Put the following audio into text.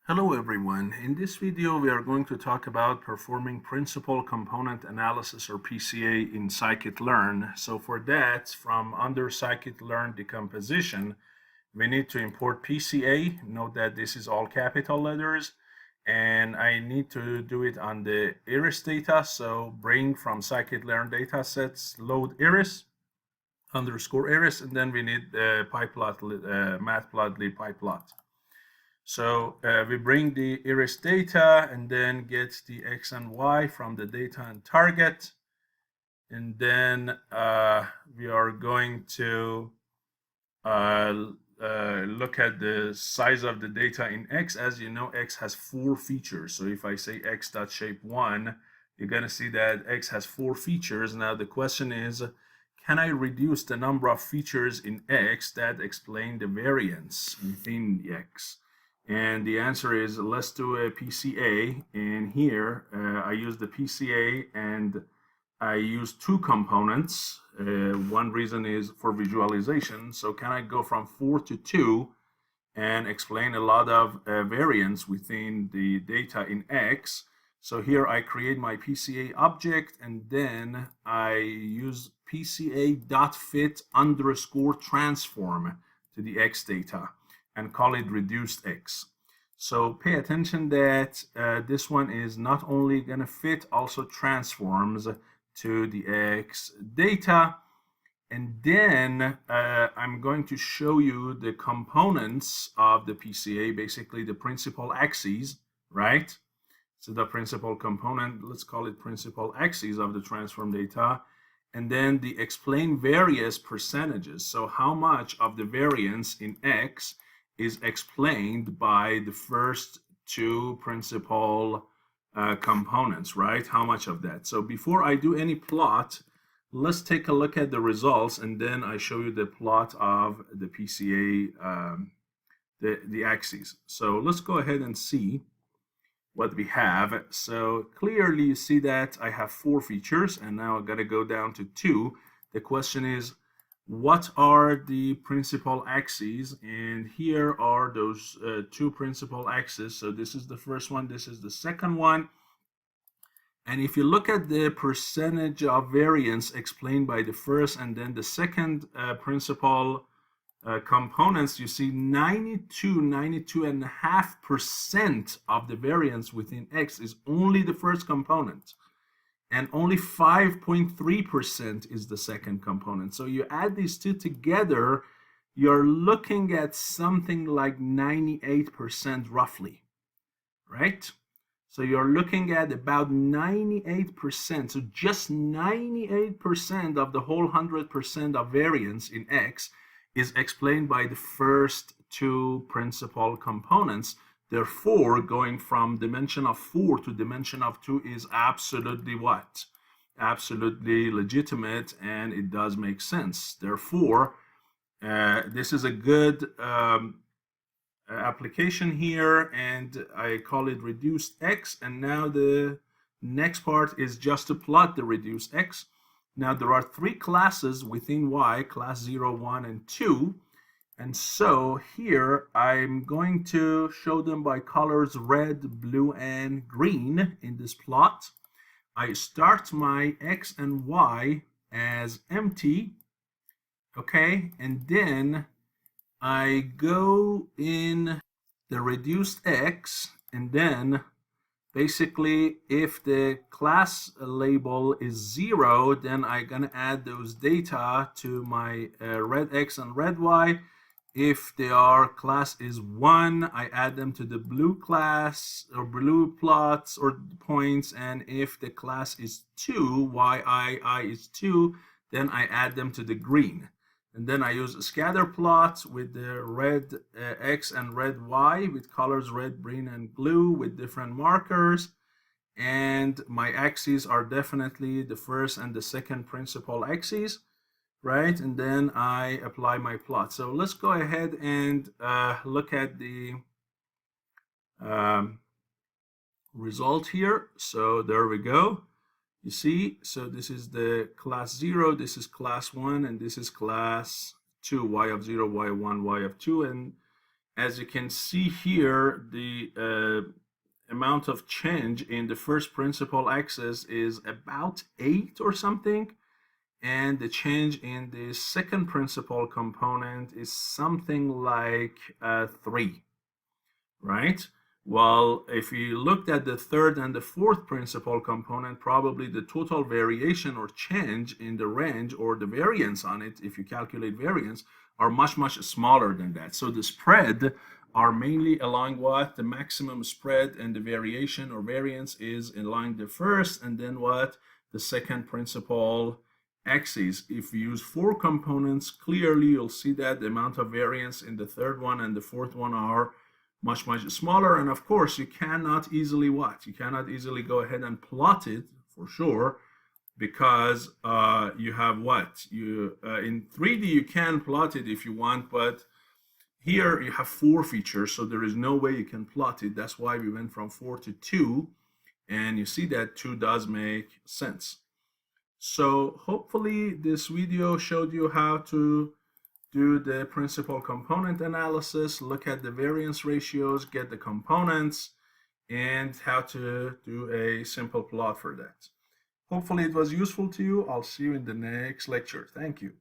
Hello everyone. In this video we are going to talk about performing principal component analysis or PCA in Scikit-Learn. So for that, from under Scikit-Learn decomposition, we need to import PCA. Note that this is all capital letters, and I need to do it on the iris data. So bring from Scikit-Learn datasets, load iris underscore iris, and then we need the matplotlib pyplot. So we bring the iris data and then get the x and y from the data and target. And then we are going to look at the size of the data in x. As you know, x has 4 features. So if I say x.shape1, you're going to see that x has 4 features. Now the question is, can I reduce the number of features in x that explain the variance within the x? And the answer is, let's do a PCA. And here I use the PCA and I use 2 components. One reason is for visualization. So can I go from 4 to 2 and explain a lot of variance within the data in X? So here I create my PCA object, and then I use PCA.fit underscore transform to the X data and call it reduced X. So pay attention that this one is not only going to fit, also transforms to the X data. And then I'm going to show you the components of the PCA, basically the principal axes, right? So the principal component, let's call it principal axes of the transform data. And then the explain various percentages. So how much of the variance in X is explained by the first 2 principal components, right? How much of that? So before I do any plot, let's take a look at the results, and then I show you the plot of the PCA, the axes. So let's go ahead and see what we have. So clearly you see that I have 4 features, and now I gotta go down to 2. The question is, what are the principal axes? And here are those 2 principal axes. So this is the first one, this is the second one. And if you look at the percentage of variance explained by the first and then the second principal components, you see 92.5% of the variance within X is only the first component, and only 5.3% is the second component. So you add these 2 together, you're looking at something like 98% roughly, right? So you're looking at about 98%. So just 98% of the whole 100% of variance in X is explained by the first 2 principal components. Therefore, going from dimension of 4 to dimension of 2 is absolutely what? Absolutely legitimate, and it does make sense. Therefore, this is a good application here, and I call it reduced X. And now the next part is just to plot the reduced X. Now there are 3 classes within Y, class 0, 1, and 2. And so here I'm going to show them by colors red, blue, and green in this plot. I start my X and Y as empty, okay? And then I go in the reduced X, and then basically if the class label is 0, then I'm gonna add those data to my red X and red Y. If their class is 1, I add them to the blue class or blue plots or points. And if the class is 2, YI is 2, then I add them to the green. And then I use a scatter plot with the red X and red Y with colors red, green, and blue with different markers. And my axes are definitely the first and the second principal axes, right? And then I apply my plot. So let's go ahead and look at the result here. So there we go. You see, so this is the class 0, this is class 1, and this is class 2, y of 0, y of 1, y of 2, as you can see here, the amount of change in the first principal axis is about 8 or something, and the change in the second principal component is something like 3, right? Well, if you looked at the third and the fourth principal component, probably the total variation or change in the range or the variance on it, if you calculate variance, are much, much smaller than that. So the spread are mainly along what? The maximum spread, and the variation or variance is along the first and then what? The second principal axis. If you use 4 components, clearly you'll see that the amount of variance in the third one and the fourth one are much, much smaller. And of course, you cannot easily what? You cannot easily go ahead and plot it for sure, because you have what? You in 3D you can plot it if you want, but here you have 4 features, so there is no way you can plot it. That's why we went from 4 to 2, and you see that 2 does make sense. So hopefully this video showed you how to do the principal component analysis, look at the variance ratios, get the components, and how to do a simple plot for that. Hopefully it was useful to you. I'll see you in the next lecture. Thank you.